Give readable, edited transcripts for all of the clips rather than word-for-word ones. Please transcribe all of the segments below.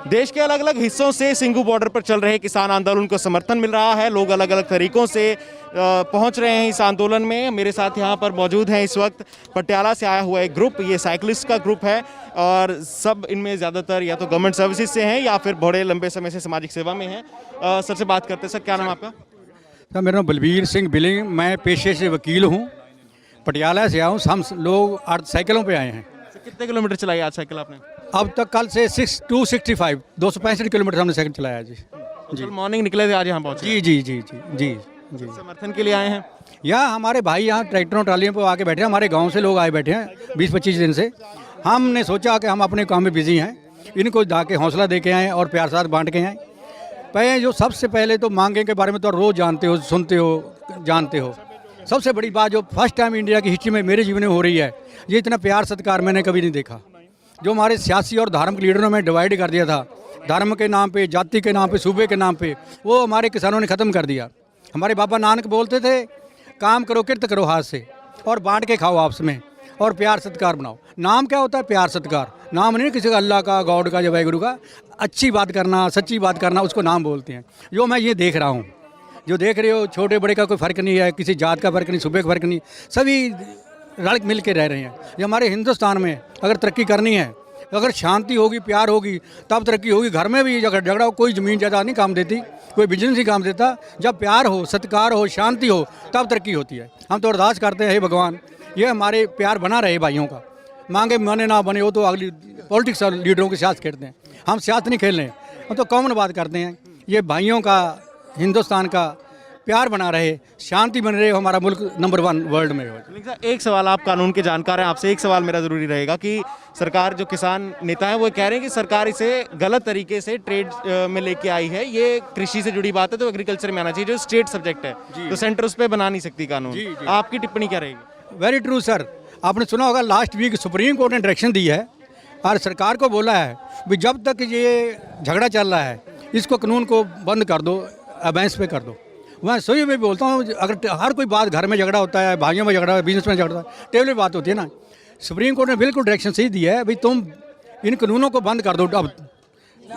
देश के अलग अलग हिस्सों से सिंघू बॉर्डर पर चल रहे किसान आंदोलन को समर्थन मिल रहा है। लोग अलग अलग तरीकों से पहुंच रहे हैं इस आंदोलन में। मेरे साथ यहाँ पर मौजूद हैं इस वक्त पटियाला से आया हुआ एक ग्रुप, ये साइकिलिस्ट का ग्रुप है और सब इनमें ज़्यादातर या तो गवर्नमेंट सर्विसेज से हैं या फिर बड़े लंबे समय से सामाजिक सेवा में हैं। सर से बात करते हैं। सर, क्या नाम आपका? सर, मेरा नाम बलबीर सिंह बिलिंग, मैं पेशे से वकील हूँ, पटियाला से आया हूँ। हम लोग साइकिलों पे आए हैं। कितने किलोमीटर चलाई आज साइकिल आपने? अब तक कल से 265 265 किलोमीटर हमने साइकिल चलाया जी। कल मॉर्निंग निकले थे, आज यहाँ पहुँचे? जी जी जी जी जी जी। समर्थन के लिए आए हैं? यहाँ हमारे भाई यहाँ ट्रैक्टरों ट्रालियों पर आके बैठे हैं। हमारे गांव से लोग आए बैठे हैं 20-25 दिन से। हमने सोचा कि हम अपने काम में बिजी हैं, इनको जाके हौसला दे के आएँ और प्यार साथ बांट के आएँ। पहले जो सबसे पहले तो मांगे के बारे में तो रोज़ जानते हो, सुनते हो, जानते हो। सबसे बड़ी बात जो फर्स्ट टाइम इंडिया की हिस्ट्री में मेरे जीवन में हो रही है, ये इतना प्यार सत्कार मैंने कभी नहीं देखा। जो हमारे सियासी और धार्मिक लीडरों में डिवाइड कर दिया था, धर्म के नाम पे, जाति के नाम पे, सूबे के नाम पे, वो हमारे किसानों ने ख़त्म कर दिया। हमारे बाबा नानक बोलते थे, काम करो किरत करो हाथ से और बांट के खाओ आपस में और प्यार सत्कार बनाओ। नाम क्या होता है? प्यार सत्कार। नाम नहीं किसी का, अल्लाह का, गॉड का या वाहिगुरु का। अच्छी बात करना, सच्ची बात करना, उसको नाम बोलते हैं। जो मैं ये देख रहा हूँ, जो देख रहे हो, छोटे बड़े का कोई फ़र्क नहीं है, किसी जात का फ़र्क नहीं, सूबे का फ़र्क नहीं, सभी रल मिल के रह रहे हैं। ये हमारे हिंदुस्तान में अगर तरक्की करनी है, अगर शांति होगी, प्यार होगी, तब तरक्की होगी। घर में भी झगड़ा हो, कोई ज़मीन जायदाद नहीं काम देती, कोई बिजनेस नहीं काम देता। जब प्यार हो, सत्कार हो, शांति हो, तब तरक्की होती है। हम तो अरदास करते हैं, हे भगवान, ये हमारे प्यार बना रहे भाइयों का। मांगे माने ना बने, वो तो अगली पॉलिटिक्स और लीडरों के सियासत खेलते हैं। हम सियासत नहीं खेल रहे, हम तो कॉमन बात करते हैं। ये भाइयों का, हिंदुस्तान का प्यार बना रहे, शांति बन रहे, हमारा मुल्क नंबर 1 वर्ल्ड में हो। एक सवाल, आप कानून के जानकार हैं, आपसे एक सवाल मेरा ज़रूरी रहेगा कि सरकार, जो किसान नेता हैं वो कह रहे हैं कि सरकार इसे गलत तरीके से ट्रेड में लेके आई है। ये कृषि से जुड़ी बात है तो एग्रीकल्चर में आना चाहिए, जो स्टेट सब्जेक्ट है, तो सेंटर उस पर बना नहीं सकती कानून। आपकी टिप्पणी क्या रहेगी? Very true sir. आपने सुना होगा लास्ट वीक सुप्रीम कोर्ट ने डायरेक्शन दी है और सरकार को बोला है भी जब तक ये झगड़ा चल रहा है, इसको कानून को बंद कर दो, अबेंस पे कर दो। मैं सही में बोलता हूँ, अगर हर कोई बात, घर में झगड़ा होता है, भाइयों में झगड़ा है, बिजनेस में झगड़ा है, टेबल में बात होती है ना। सुप्रीम कोर्ट ने बिल्कुल डायरेक्शन सही दी है, भाई तुम इन कानूनों को बंद कर दो। अब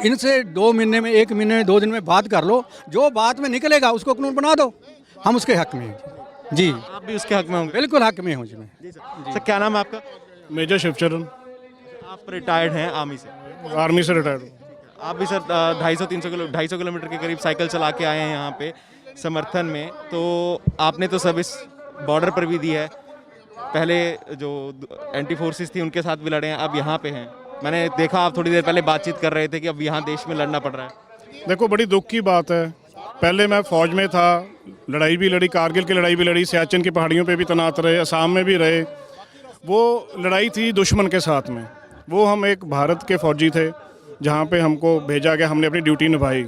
इनसे 2 महीने में, 1 महीने में, 2 दिन में बात कर लो, जो बात में निकलेगा उसको कानून बना दो। हम उसके हक में हैं जी। आप भी उसके हक में होंगे? बिल्कुल हक में हूँ जी मैं। सर, क्या नाम है आपका? मेजर शिवचरण। आप रिटायर्ड हैं आर्मी से? आर्मी से रिटायर्ड हूँ। आप भी सर 250 किलोमीटर के करीब साइकिल चला के आए हैं यहाँ पे समर्थन में। तो आपने तो सर्विस बॉर्डर पर भी दी है, पहले जो एंटी फोर्सेस थी उनके साथ भी लड़े हैं, अब यहाँ पे हैं। मैंने देखा आप थोड़ी देर पहले बातचीत कर रहे थे कि अब यहाँ देश में लड़ना पड़ रहा है। देखो, बड़ी दुख की बात है। पहले मैं फ़ौज में था, लड़ाई भी लड़ी, कारगिल की लड़ाई भी लड़ी, सियाचिन की पहाड़ियों पे भी तैनात रहे, असम में भी रहे। वो लड़ाई थी दुश्मन के साथ में। वो हम एक भारत के फ़ौजी थे, जहाँ पे हमको भेजा गया, हमने अपनी ड्यूटी निभाई।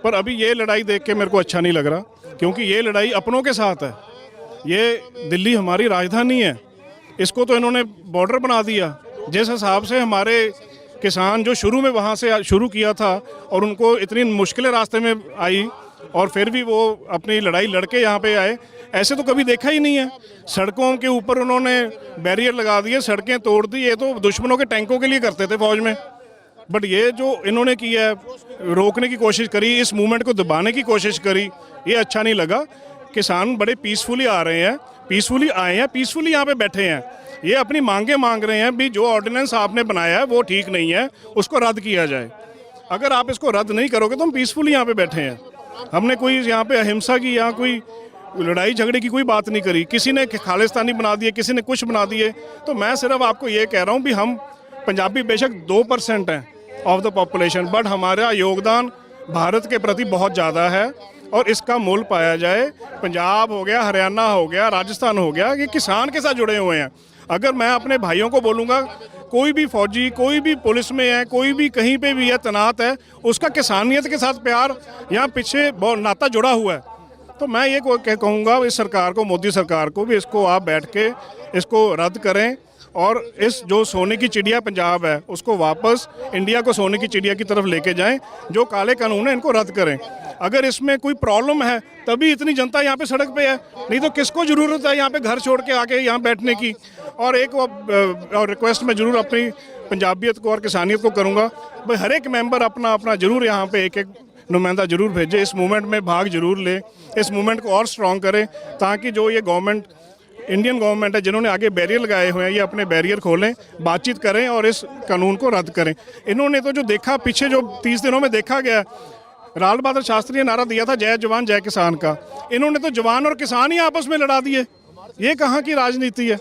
पर अभी ये लड़ाई देख के मेरे को अच्छा नहीं लग रहा, क्योंकि ये लड़ाई अपनों के साथ है। ये दिल्ली हमारी राजधानी है, इसको तो इन्होंने बॉर्डर बना दिया। जिस हिसाब से हमारे किसान जो शुरू में वहाँ से शुरू किया था और उनको इतनी मुश्किलें रास्ते में आई और फिर भी वो अपनी लड़ाई लड़के यहाँ पे आए, ऐसे तो कभी देखा ही नहीं है। सड़कों के ऊपर उन्होंने बैरियर लगा दिए, सड़कें तोड़ दी। ये तो दुश्मनों के टैंकों के लिए करते थे फ़ौज में, बट ये जो इन्होंने किया है, रोकने की कोशिश करी, इस मूवमेंट को दबाने की कोशिश करी, ये अच्छा नहीं लगा। किसान बड़े पीसफुली आ रहे हैं, पीसफुली आए हैं, पीसफुली यहाँ पे बैठे हैं। ये अपनी मांगे मांग रहे हैं भी जो ऑर्डिनेंस आपने बनाया है वो ठीक नहीं है, उसको रद्द किया जाए। अगर आप इसको रद्द नहीं करोगे तो हम पीसफुली यहाँ पे बैठे हैं। हमने कोई यहाँ पे अहिंसा की, यहाँ कोई लड़ाई झगड़े की कोई बात नहीं करी। किसी ने खालिस्तानी बना दिए, किसी ने कुछ बना दिए। तो मैं सिर्फ आपको ये कह रहा हूँ भी हम पंजाबी बेशक 2% हैं ऑफ द पॉपुलेशन, बट हमारा योगदान भारत के प्रति बहुत ज़्यादा है और इसका मोल पाया जाए। पंजाब हो गया, हरियाणा हो गया, राजस्थान हो गया, ये किसान के साथ जुड़े हुए हैं। अगर मैं अपने भाइयों को बोलूँगा, कोई भी फौजी, कोई भी पुलिस में है, कोई भी कहीं पे भी है, तैनात है, उसका किसानियत के साथ प्यार यहाँ पीछे बहुत नाता जुड़ा हुआ है। तो मैं ये कहूँगा इस सरकार को, मोदी सरकार को भी, इसको आप बैठ के इसको रद्द करें और इस जो सोने की चिड़िया पंजाब है उसको वापस इंडिया को सोने की चिड़िया की तरफ लेके जाएं। जो काले कानून है इनको रद्द करें। अगर इसमें कोई प्रॉब्लम है तभी इतनी जनता यहाँ पे सड़क पे है, नहीं तो किसको ज़रूरत है यहाँ पे घर छोड़ के आके यहाँ बैठने की। और एक और रिक्वेस्ट मैं ज़रूर अपनी पंजाबियत को और किसानियत को करूँगा, भाई हर एक मेंबर अपना अपना ज़रूर यहाँ पे एक एक नुमाइंदा ज़रूर भेजे, इस मूवमेंट में भाग ज़रूर ले, इस मूवमेंट को और स्ट्रॉन्ग करें ताकि जो ये गवर्नमेंट, इंडियन गवर्नमेंट है, जिन्होंने आगे बैरियर लगाए हुए हैं, ये अपने बैरियर खोलें, बातचीत करें और इस कानून को रद्द करें। इन्होंने तो जो देखा पीछे, जो 30 दिनों में देखा गया, लाल बहादुर शास्त्री ने नारा दिया था जय जवान जय किसान का, इन्होंने तो जवान और किसान ही आपस में लड़ा दिए। ये कहाँ की राजनीति है?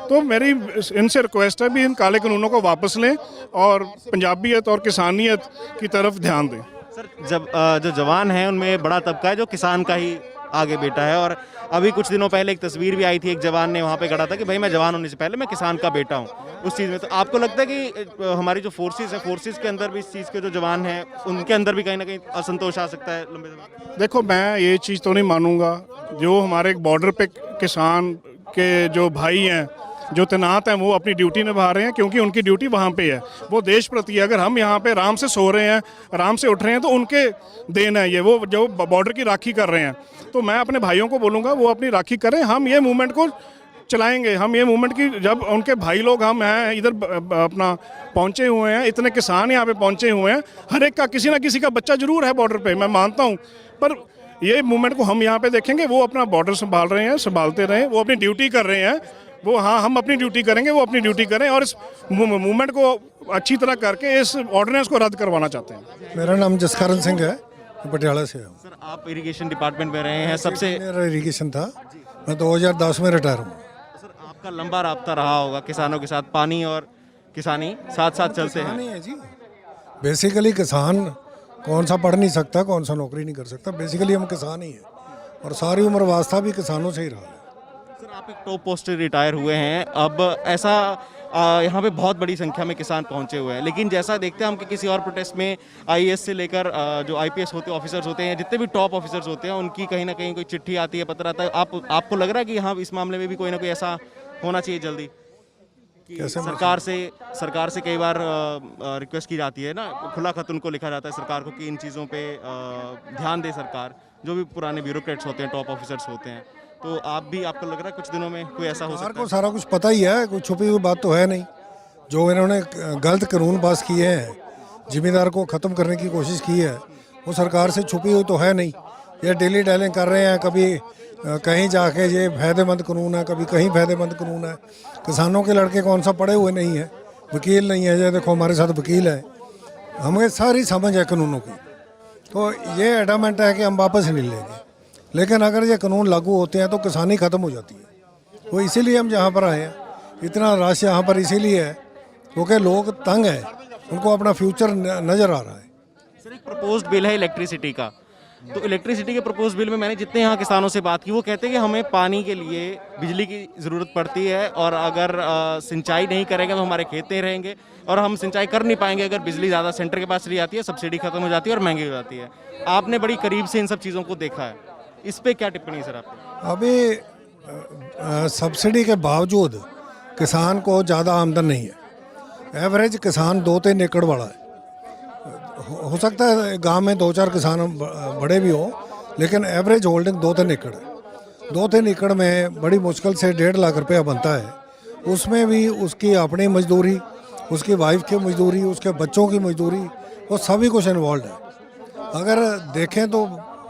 तो मेरी इनसे रिक्वेस्ट है भी इन काले कानूनों को वापस लें और पंजाबियत और किसानियत की तरफ ध्यान दें। सर, जब जो जवान हैं उनमें बड़ा तबका है जो किसान का ही आगे बेटा है, और अभी कुछ दिनों पहले एक तस्वीर भी आई थी, एक जवान ने वहाँ पे खड़ा था कि भाई मैं जवान होने से पहले मैं किसान का बेटा हूँ उस चीज़ में। तो आपको लगता है कि हमारी जो फोर्सेस है, फोर्सेस के अंदर भी इस चीज़ के जो जवान हैं उनके अंदर भी कहीं ना कहीं असंतोष आ सकता है लंबे समय? देखो, मैं ये चीज़ तो नहीं मानूंगा। जो हमारे बॉर्डर पे किसान के जो भाई हैं, जो तैनात हैं, वो अपनी ड्यूटी निभा रहे हैं क्योंकि उनकी ड्यूटी वहाँ पे है, वो देश प्रति है। अगर हम यहाँ पे आराम से सो रहे हैं, आराम से उठ रहे हैं, तो उनके देन है ये, वो जो बॉर्डर की राखी कर रहे हैं। तो मैं अपने भाइयों को बोलूँगा वो अपनी राखी करें, हम ये मूवमेंट को चलाएंगे। हम ये मूवमेंट की, जब उनके भाई लोग हम हैं इधर अपना पहुँचे हुए हैं, इतने किसान यहाँ पे पहुँचे हुए हैं, हर एक का किसी ना किसी का बच्चा जरूर है बॉर्डर पे, मैं मानता हूँ, पर ये मूवमेंट को हम यहाँ पे देखेंगे। वो अपना बॉर्डर संभाल रहे हैं, संभालते रहें, वो अपनी ड्यूटी कर रहे हैं, वो, हाँ, हम अपनी ड्यूटी करेंगे, वो अपनी ड्यूटी करें और इस मूवमेंट को अच्छी तरह करके इस ऑर्डिनेंस को रद्द करवाना चाहते हैं। मेरा नाम जसकरण सिंह है, पटियाला से हूँ। सर, आप इरिगेशन डिपार्टमेंट में रहे हैं, सबसे मेरा इरिगेशन था, मैं 2010 में रिटायर हूँ। सर आपका लंबा राब्ता रहा होगा किसानों के साथ, पानी और किसानी साथ साथ चलते हैं। नहीं है जी, बेसिकली किसान कौन सा पढ़ नहीं सकता, कौन सा नौकरी नहीं कर सकता, बेसिकली हम किसान ही हैं और सारी उम्र वास्ता भी किसानों से ही रहा है। सर, आप एक टॉप पोस्ट से रिटायर हुए हैं, अब ऐसा यहाँ पे बहुत बड़ी संख्या में किसान पहुँचे हुए हैं, लेकिन जैसा देखते हैं हम कि किसी और प्रोटेस्ट में आईएएस से लेकर जो आईपीएस होते ऑफिसर्स होते हैं, जितने भी टॉप ऑफिसर्स होते हैं, उनकी कहीं ना कहीं कोई चिट्ठी आती है, पत्र आता है। आपको लग रहा है कि हाँ, इस मामले में भी कोई ना कोई ऐसा होना चाहिए जल्दी कि सरकार से कई बार रिक्वेस्ट की जाती है ना, खुला खत उनको लिखा जाता है सरकार को कि इन चीज़ों पे ध्यान दे सरकार, जो भी पुराने ब्यूरोक्रेट्स होते हैं, टॉप ऑफिसर्स होते हैं। तो आपको लग रहा है कुछ दिनों में कोई ऐसा हो सकता है? सरकार को सारा कुछ पता ही है, कोई छुपी हुई बात तो है नहीं। जो इन्होंने गलत कानून पास किए हैं, जिम्मेदार को ख़त्म करने की कोशिश की है, वो सरकार से छुपी हुई तो है नहीं। ये डेली डैलिंग कर रहे हैं, कभी कहीं जाके ये फ़ायदेमंद कानून है, कभी कहीं फ़ायदेमंद कानून है। किसानों के लड़के कौन सा पढ़े हुए नहीं है, वकील नहीं है, ये देखो हमारे साथ वकील है, हमें सारी समझ है कानूनों की। तो ये एडमेंट है कि हम वापस नहीं लेंगे, लेकिन अगर ये कानून लागू होते हैं तो किसानी ख़त्म हो जाती है। तो इसीलिए हम यहाँ पर आए हैं, इतना रश यहाँ पर इसीलिए है क्योंकि लोग तंग हैं, उनको अपना फ्यूचर नज़र आ रहा है। सर, एक प्रपोज्ड बिल है इलेक्ट्रिसिटी का, तो इलेक्ट्रिसिटी के प्रपोज बिल में मैंने जितने यहाँ किसानों से बात की, वो कहते हैं कि हमें पानी के लिए बिजली की ज़रूरत पड़ती है और अगर सिंचाई नहीं करेंगे तो हमारे खेत नहीं रहेंगे और हम सिंचाई कर नहीं पाएंगे अगर बिजली ज़्यादा सेंटर के पास चली जाती है, सब्सिडी खत्म हो जाती है और महंगी हो जाती है। आपने बड़ी करीब से इन सब चीज़ों को देखा है, इस पर क्या टिप्पणी सर आपकी? अभी सब्सिडी के बावजूद किसान को ज़्यादा आमदन नहीं है। एवरेज किसान 2-3 एकड़ वाला है। हो सकता है गांव में 2-4 किसान बड़े भी हो, लेकिन एवरेज होल्डिंग 2-3 एकड़ है। 2-3 एकड़ में बड़ी मुश्किल से 1.5 लाख रुपया बनता है। उसमें भी उसकी अपनी मजदूरी, उसकी वाइफ की मजदूरी, उसके बच्चों की मजदूरी, वो सभी कुछ इन्वॉल्व है। अगर देखें तो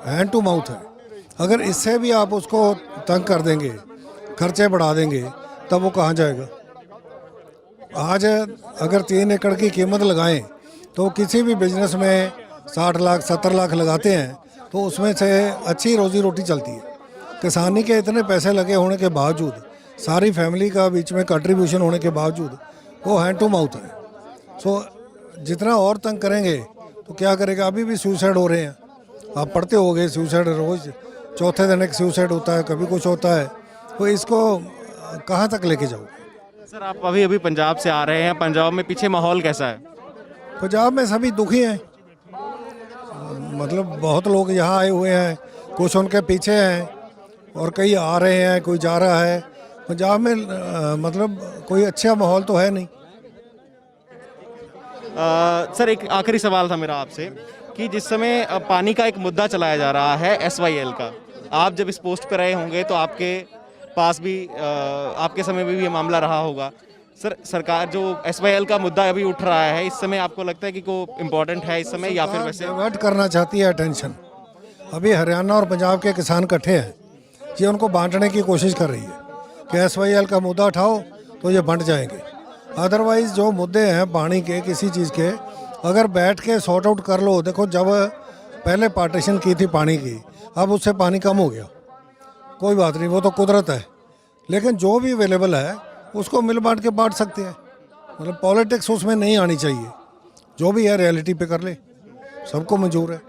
हैंड टू माउथ है। अगर इससे भी आप उसको तंग कर देंगे, खर्चे बढ़ा देंगे, तब वो कहाँ जाएगा? आज अगर 3 एकड़ की कीमत लगाएं तो किसी भी बिजनेस में 60 लाख 70 लाख लगाते हैं तो उसमें से अच्छी रोजी रोटी चलती है। किसानी के इतने पैसे लगे होने के बावजूद, सारी फैमिली का बीच में कंट्रीब्यूशन होने के बावजूद, वो हैंड टू माउथ है। सो जितना और तंग करेंगे तो क्या करेगा? अभी भी सुसाइड हो रहे हैं, आप पढ़ते होगे, सुसाइड रोज़ चौथे दिन एक सुसाइड होता है, कभी कुछ होता है। तो इसको कहाँ तक लेके जाओ? सर, आप अभी पंजाब से आ रहे हैं, पंजाब में पीछे माहौल कैसा है? पंजाब में सभी दुखी हैं, मतलब बहुत लोग यहाँ आए हुए हैं, कुछ उनके पीछे हैं और कई आ रहे हैं, कोई जा रहा है। पंजाब में मतलब कोई अच्छा माहौल तो है नहीं। सर एक आखिरी सवाल था मेरा आपसे कि जिस समय पानी का एक मुद्दा चलाया जा रहा है SYL का, आप जब इस पोस्ट पर रहे होंगे तो आपके पास भी आपके समय में भी ये मामला रहा होगा। सर सरकार जो SYL का मुद्दा अभी उठ रहा है, इस समय आपको लगता है कि को इम्पोर्टेंट है इस समय या फिर वैसे? डाइवर्ट करना चाहती है अटेंशन। अभी हरियाणा और पंजाब के किसान इकट्ठे हैं, ये उनको बांटने की कोशिश कर रही है कि SYL का मुद्दा उठाओ तो ये बंट जाएंगे। अदरवाइज़ जो मुद्दे हैं पानी के, किसी चीज़ के, अगर बैठ के सॉर्ट आउट कर लो। देखो जब पहले पार्टीशन की थी पानी की, अब उससे पानी कम हो गया, कोई बात नहीं, वो तो कुदरत है। लेकिन जो भी अवेलेबल है उसको मिल बांट के बांट सकते हैं। मतलब पॉलिटिक्स उसमें नहीं आनी चाहिए, जो भी है रियलिटी पे कर ले, सबको मंजूर है।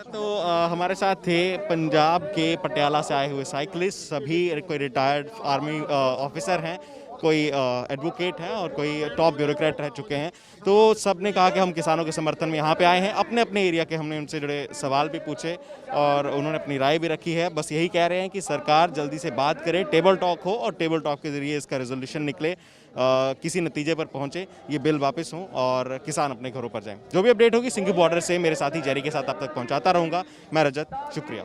तो हमारे साथ थे पंजाब के पटियाला से आए हुए साइकिलिस्ट, सभी कोई रिटायर्ड आर्मी ऑफिसर हैं, कोई एडवोकेट हैं और कोई टॉप ब्यूरोक्रेट रह चुके हैं। तो सब ने कहा कि हम किसानों के समर्थन में यहाँ पे आए हैं। अपने अपने एरिया के हमने उनसे जुड़े सवाल भी पूछे और उन्होंने अपनी राय भी रखी है। बस यही कह रहे हैं कि सरकार जल्दी से बात करे, टेबल टॉक हो और टेबल टॉक के ज़रिए इसका रेजोल्यूशन निकले, किसी नतीजे पर पहुँचे, ये बिल वापस हों और किसान अपने घरों पर जाएँ। जो भी अपडेट होगी सिंघू बॉर्डर से मेरे साथी जेरी के साथ आप तक पहुँचाता रहूँगा। मैं रजत, शुक्रिया।